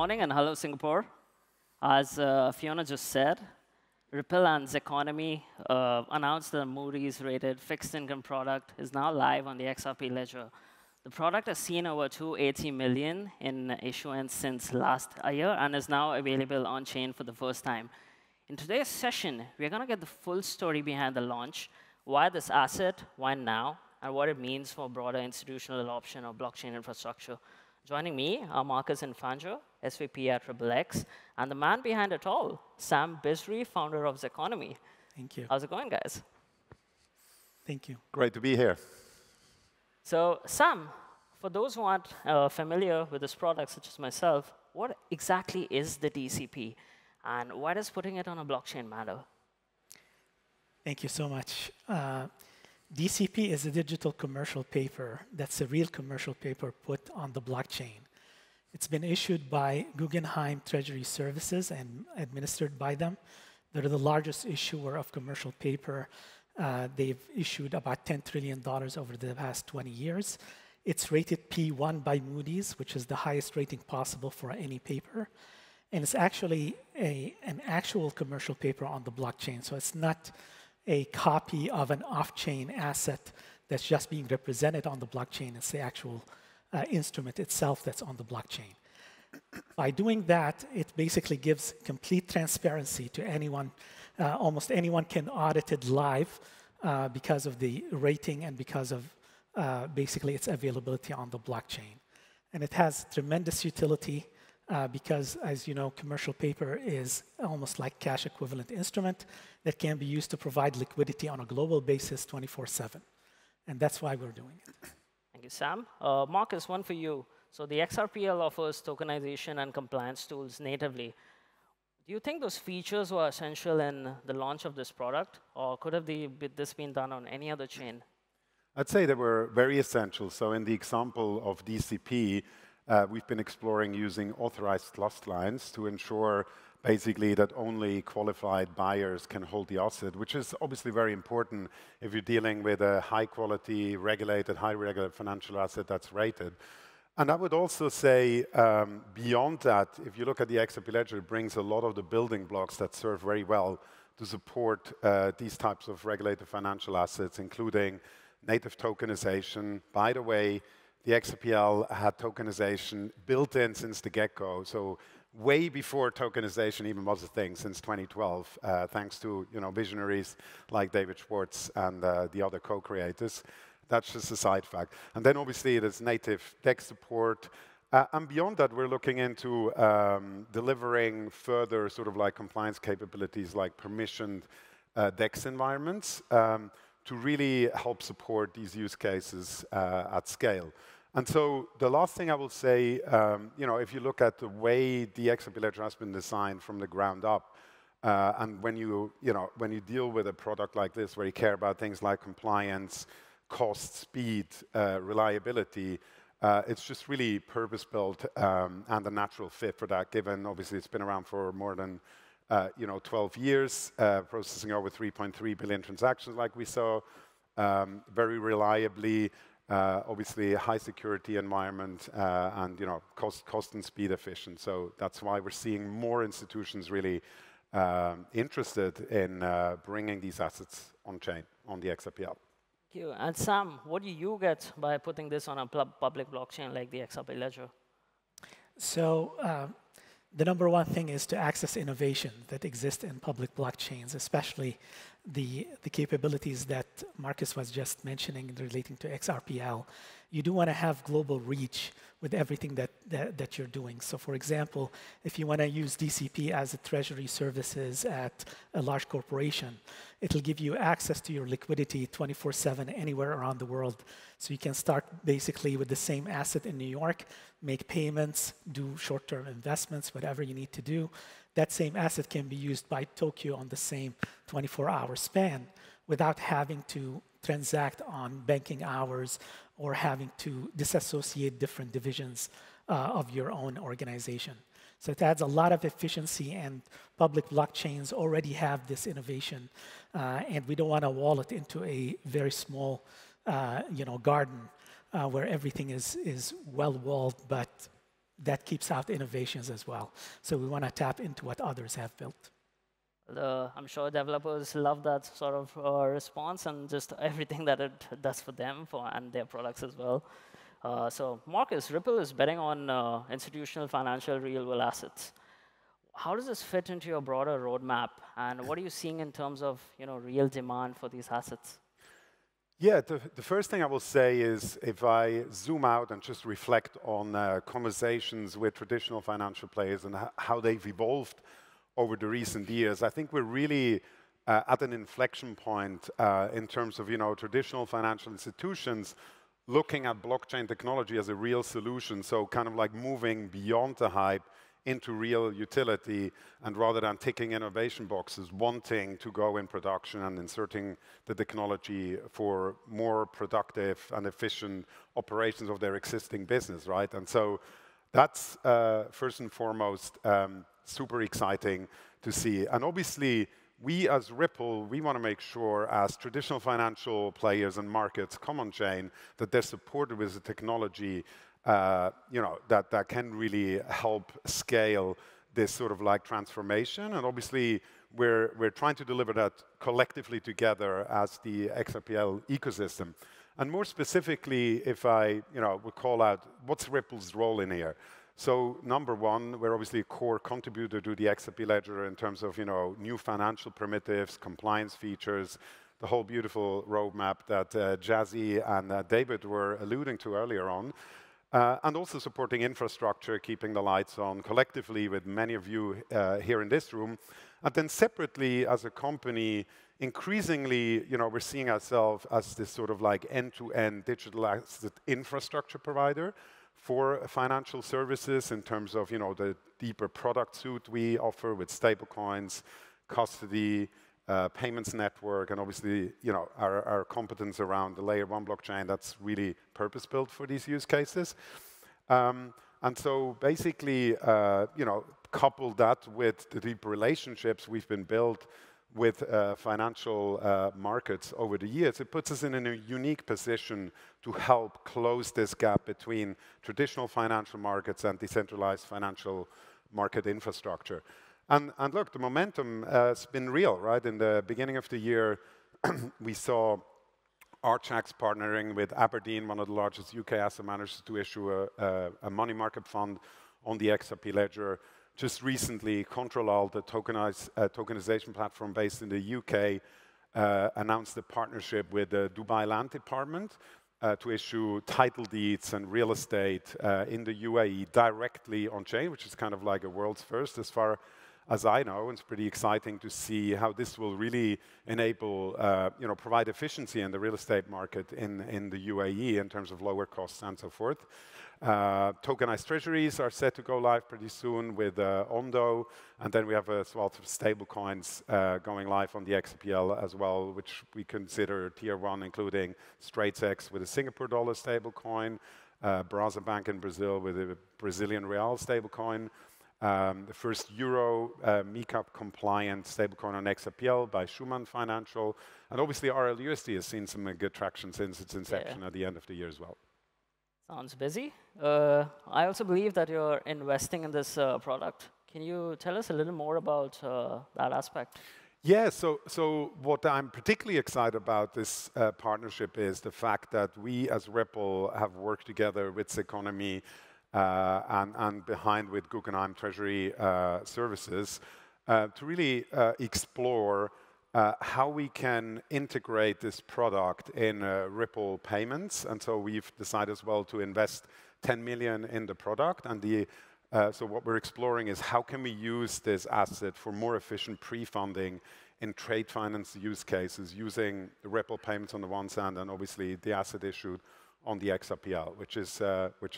morning and hello, Singapore. As Fiona just said, Ripple and Zeconomy announced the Moody's rated fixed income product is now live on the XRP ledger. The product has seen over 280 million in issuance since last year and is now available on-chain for the first time. In today's session, we're going to get the full story behind the launch, why this asset, why now, and what it means for broader institutional adoption of blockchain infrastructure. Joining me are Markus Infranger, SVP at XXX, and the man behind it all, Sam Bizri, founder of Zeconomy. Thank you. How's it going, guys? Thank you. Great to be here. So, Sam, for those who aren't familiar with this product, such as myself, what exactly is the DCP, and why does putting it on a blockchain matter? Thank you so much. DCP is a digital commercial paper that's a real commercial paper put on the blockchain. It's been issued by Guggenheim Treasury Services and administered by them. They're the largest issuer of commercial paper. They've issued about $10 trillion over the past 20 years. It's rated P1 by Moody's, which is the highest rating possible for any paper. And it's actually an actual commercial paper on the blockchain. So it's not a copy of an off-chain asset that's just being represented on the blockchain. It's the actual instrument itself that's on the blockchain. By doing that, it basically gives complete transparency to anyone. Almost anyone can audit it live because of the rating and because of basically its availability on the blockchain. And it has tremendous utility because, as you know, commercial paper is almost like cash equivalent instrument that can be used to provide liquidity on a global basis 24/7. And that's why we're doing it. Thank you, Sam. Markus, one for you. So the XRPL offers tokenization and compliance tools natively. Do you think those features were essential in the launch of this product, or could have this been done on any other chain? I'd say they were very essential. So in the example of DCP, we've been exploring using authorized trust lines to ensure basically that only qualified buyers can hold the asset, which is obviously very important if you're dealing with a high-quality, regulated, high-regulated financial asset that's rated. And I would also say, beyond that, if you look at the XRP Ledger, it brings a lot of the building blocks that serve very well to support these types of regulated financial assets, including native tokenization. By the way, the XRPL had tokenization built in since the get-go, so way before tokenization even was a thing, since 2012, thanks to visionaries like David Schwartz and the other co-creators. That's just a side fact. And then obviously there's native DEX support. And beyond that, we're looking into delivering further sort of like compliance capabilities like permissioned DEX environments to really help support these use cases at scale. And so the last thing I will say, if you look at the way the XRP Ledger has been designed from the ground up, and when you deal with a product like this, where you care about things like compliance, cost, speed, reliability, it's just really purpose-built and a natural fit for that, given obviously it's been around for more than 12 years, processing over 3.3 billion transactions like we saw, very reliably, obviously a high security environment, and cost and speed efficient. So that's why we're seeing more institutions really interested in bringing these assets on-chain, on the XRPL. Thank you. And Sam, what do you get by putting this on a public blockchain like the XRP Ledger? So the number one thing is to access innovation that exists in public blockchains, especially the capabilities that Markus was just mentioning relating to XRPL. You do want to have global reach with everything that you're doing. So for example, if you want to use DCP as a treasury services at a large corporation, it'll give you access to your liquidity 24/7 anywhere around the world. So you can start basically with the same asset in New York, make payments, do short-term investments, whatever you need to do. That same asset can be used by Tokyo on the same 24-hour span without having to transact on banking hours or having to disassociate different divisions of your own organization. So it adds a lot of efficiency, and public blockchains already have this innovation. And we don't want to wall it into a very small garden where everything is well-walled, but that keeps out innovations as well. So we want to tap into what others have built. I'm sure developers love that sort of response and just everything that it does for them and their products as well. So Markus, Ripple is betting on institutional financial real-world assets. How does this fit into your broader roadmap, and what are you seeing in terms of real demand for these assets? Yeah, the first thing I will say is if I zoom out and just reflect on conversations with traditional financial players and how they've evolved over the recent years, I think we're really at an inflection point in terms of traditional financial institutions looking at blockchain technology as a real solution, so kind of like moving beyond the hype into real utility, and rather than ticking innovation boxes, wanting to go in production and inserting the technology for more productive and efficient operations of their existing business, right? And so that's first and foremost super exciting to see. And obviously, we as Ripple, we want to make sure as traditional financial players and markets come on chain that they're supported with the technology that can really help scale this sort of like transformation. And obviously, we're trying to deliver that collectively together as the XRPL ecosystem. And more specifically, if I would call out what's Ripple's role in here. So number one, we're obviously a core contributor to the XRP ledger in terms of new financial primitives, compliance features, the whole beautiful roadmap that Jazzy and David were alluding to earlier on. And also supporting infrastructure, keeping the lights on collectively with many of you here in this room. And then separately, as a company, increasingly, we're seeing ourselves as this sort of like end-to-end digital asset infrastructure provider for financial services in terms of, the deeper product suite we offer with stablecoins, custody, payments network, and obviously, our competence around the layer 1 blockchain that's really purpose-built for these use cases. And so basically, couple that with the deep relationships we've been built with financial markets over the years, it puts us in a unique position to help close this gap between traditional financial markets and decentralized financial market infrastructure. And look, the momentum has been real, right? In the beginning of the year, we saw Archax partnering with Aberdeen, one of the largest UK asset managers, to issue a money market fund on the XRP ledger. Just recently, Control, the tokenization platform based in the UK, announced a partnership with the Dubai Land Department to issue title deeds and real estate in the UAE directly on chain, which is kind of like a world's first as far as I know. It's pretty exciting to see how this will really enable, provide efficiency in the real estate market in the UAE in terms of lower costs and so forth. Tokenized treasuries are set to go live pretty soon with Ondo, and then we have a swath of stable coins going live on the XRPL as well, which we consider tier 1, including StraitsX with a Singapore dollar stablecoin, Brasa Bank in Brazil with a Brazilian real stablecoin, the first Euro MiCA compliant stablecoin on XRPL by Schumann Financial, and obviously RLUSD has seen some good traction since its inception at the end of the year as well. Sounds busy. I also believe that you're investing in this product. Can you tell us a little more about that aspect? Yeah, so what I'm particularly excited about this partnership is the fact that we as Ripple have worked together with Zeconomy and behind with Guggenheim Treasury Services to really explore how we can integrate this product in Ripple payments. And so we've decided as well to invest 10 million in the product. And so what we're exploring is how can we use this asset for more efficient pre-funding in trade finance use cases using the Ripple payments on the one hand and obviously the asset issued on the XRPL, which is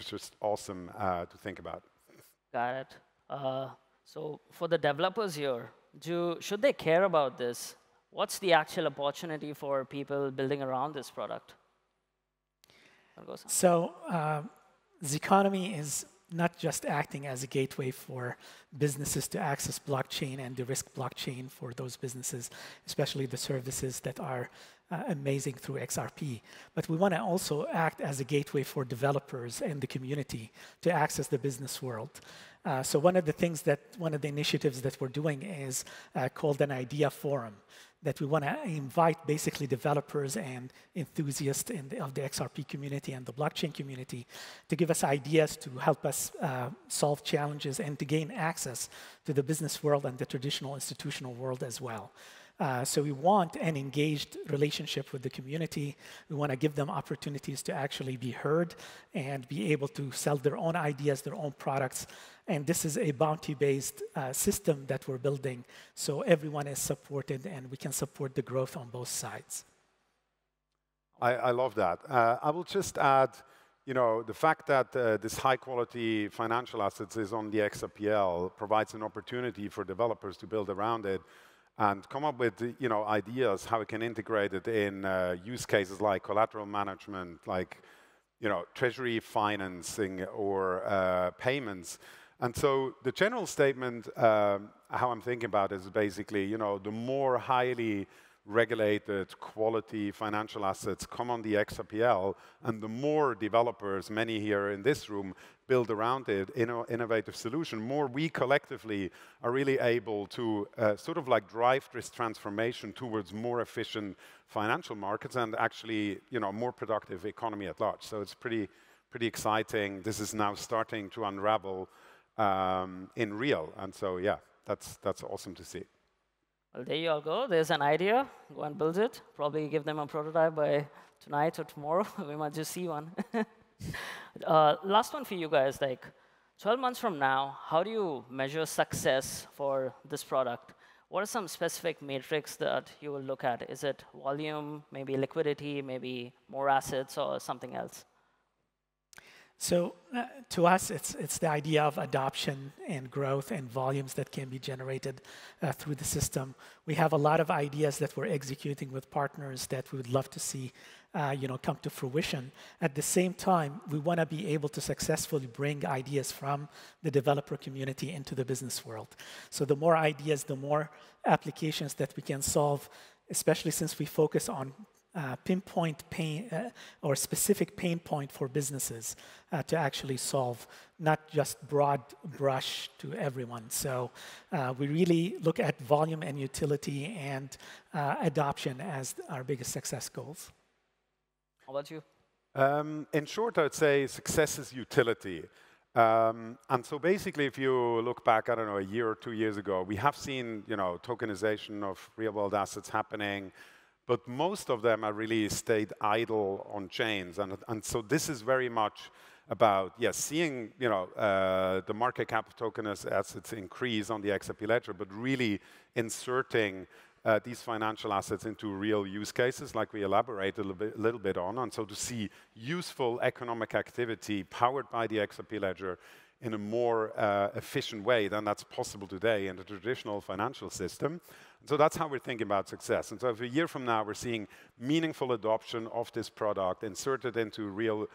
just awesome to think about. Got it. So for the developers here, should they care about this? What's the actual opportunity for people building around this product? So Zeconomy is not just acting as a gateway for businesses to access blockchain and de-risk blockchain for those businesses, especially the services that are amazing through XRP. But we want to also act as a gateway for developers and the community to access the business world. So one of the initiatives that we're doing is called an idea forum, that we want to invite basically developers and enthusiasts of the XRP community and the blockchain community to give us ideas to help us solve challenges and to gain access to the business world and the traditional institutional world as well. So we want an engaged relationship with the community. We want to give them opportunities to actually be heard and be able to sell their own ideas, their own products. And this is a bounty-based system that we're building, so everyone is supported and we can support the growth on both sides. I love that. I will just add, the fact that this high-quality financial assets is on the XRPL provides an opportunity for developers to build around it and come up with, ideas how we can integrate it in use cases like collateral management, like, treasury financing or payments. And so the general statement, how I'm thinking about it is basically, the more highly regulated quality financial assets come on the XRPL, and the more developers, many here in this room, build around it, innovative solution, more we collectively are really able to sort of like drive this transformation towards more efficient financial markets and actually, more productive economy at large. So it's pretty exciting. This is now starting to unravel in real. And so, yeah, that's awesome to see. Well, there you all go. There's an idea. Go and build it. Probably give them a prototype by tonight or tomorrow. We might just see one. Last one for you guys. Like 12 months from now, how do you measure success for this product? What are some specific metrics that you will look at? Is it volume, maybe liquidity, maybe more assets, or something else? So to us, it's the idea of adoption and growth and volumes that can be generated through the system. We have a lot of ideas that we're executing with partners that we would love to see come to fruition. At the same time, we want to be able to successfully bring ideas from the developer community into the business world. So the more ideas, the more applications that we can solve, especially since we focus on pinpoint pain or specific pain point for businesses to actually solve, not just broad brush to everyone. So we really look at volume and utility and adoption as our biggest success goals. How about you? In short, I would say success is utility. And so basically, if you look back, I don't know, a year or 2 years ago, we have seen, tokenization of real-world assets happening. But most of them are really stayed idle on chains. And so this is very much about, yes, seeing the market cap of tokenized assets increase on the XRP ledger, but really inserting these financial assets into real use cases, like we elaborated a little bit on. And so to see useful economic activity powered by the XRP ledger in a more efficient way than that's possible today in the traditional financial system. So that's how we're thinking about success. And so if a year from now we're seeing meaningful adoption of this product inserted into real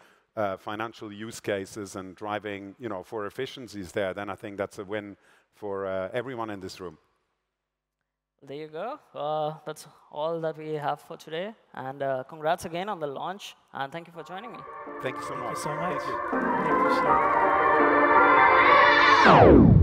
financial use cases and driving, for efficiencies there, then I think that's a win for everyone in this room. There you go. That's all that we have for today. And congrats again on the launch. And thank you for joining me. Thank you so much. Thank you so much. Thank you. I appreciate it.